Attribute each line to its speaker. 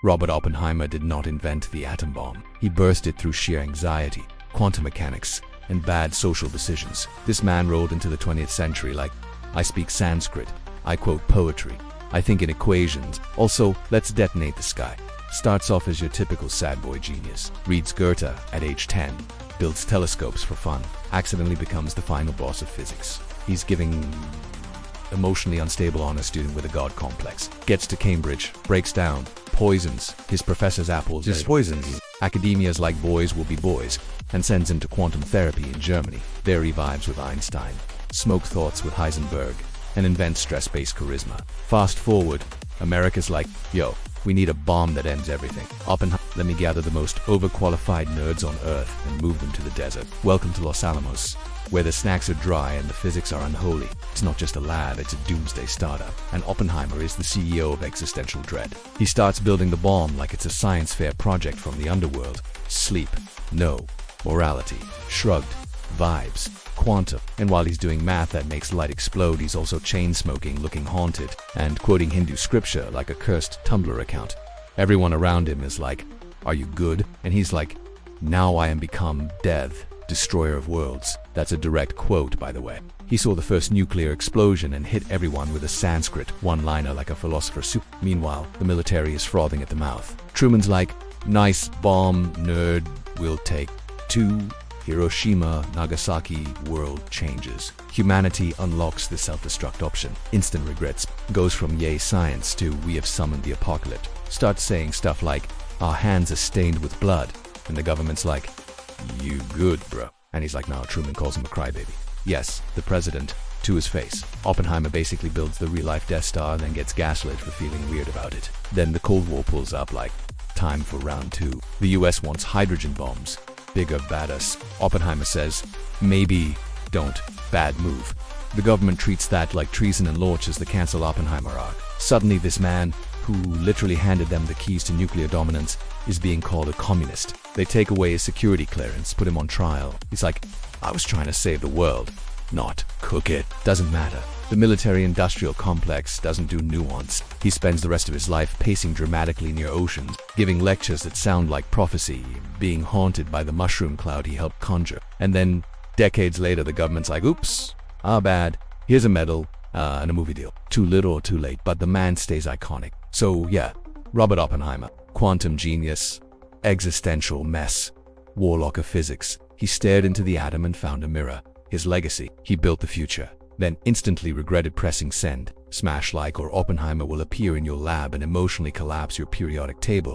Speaker 1: Robert Oppenheimer did not invent the atom bomb. He burst it through sheer anxiety, quantum mechanics, and bad social decisions. This man rolled into the 20th century like, I speak Sanskrit, I quote poetry, I think in equations, also, let's detonate the sky. Starts off as your typical sad boy genius, reads Goethe at age 10, builds telescopes for fun, accidentally becomes the final boss of physics. He's giving emotionally unstable honor student with a god complex. Gets to Cambridge, breaks down, poisons his professor's apples. Just poisons. Academia's like boys will be boys, and sends him to quantum therapy in Germany. There he vibes with Einstein, smoke thoughts with Heisenberg, and invents stress-based charisma. Fast forward, America's like, yo, we need a bomb that ends everything. Oppenheimer, let me gather the most overqualified nerds on Earth and move them to the desert. Welcome to Los Alamos, where the snacks are dry and the physics are unholy. It's not just a lab, it's a doomsday startup. And Oppenheimer is the CEO of existential dread. He starts building the bomb like it's a science fair project from the underworld. Sleep, no. Morality, shrugged. Vibes, quantum. And while he's doing math that makes light explode, he's also chain-smoking, looking haunted, and quoting Hindu scripture like a cursed Tumblr account. Everyone around him is like, are you good? And he's like, now I am become death, destroyer of worlds. That's a direct quote, by the way. He saw the first nuclear explosion and hit everyone with a Sanskrit one-liner like a philosopher soup. Meanwhile, the military is frothing at the mouth. Truman's like, nice bomb, nerd, we'll take 2. Hiroshima, Nagasaki, world changes. Humanity unlocks the self-destruct option. Instant regrets. Goes from yay science to we have summoned the apocalypse. Starts saying stuff like, our hands are stained with blood. And the government's like, you good, bro. And he's like, no, Truman calls him a crybaby. Yes, the president, to his face. Oppenheimer basically builds the real-life Death Star, then gets gaslit for feeling weird about it. Then the Cold War pulls up like, time for round 2. The US wants hydrogen bombs. Bigger, badder. Oppenheimer says, maybe don't. Bad move. The government treats that like treason and launches the cancel Oppenheimer arc. Suddenly this man, who literally handed them the keys to nuclear dominance, is being called a communist. They take away his security clearance, put him on trial. He's like, I was trying to save the world, not cook it. Doesn't matter. The military-industrial complex doesn't do nuance. He spends the rest of his life pacing dramatically near oceans, giving lectures that sound like prophecy, being haunted by the mushroom cloud he helped conjure. And then, decades later, the government's like, oops, our bad. Here's a medal, and a movie deal. Too little or too late, but the man stays iconic. So yeah, Robert Oppenheimer, quantum genius, existential mess, warlock of physics. He stared into the atom and found a mirror. His legacy, he built the future. Then instantly regretted pressing send. Smash like or Oppenheimer will appear in your lab and emotionally collapse your periodic table.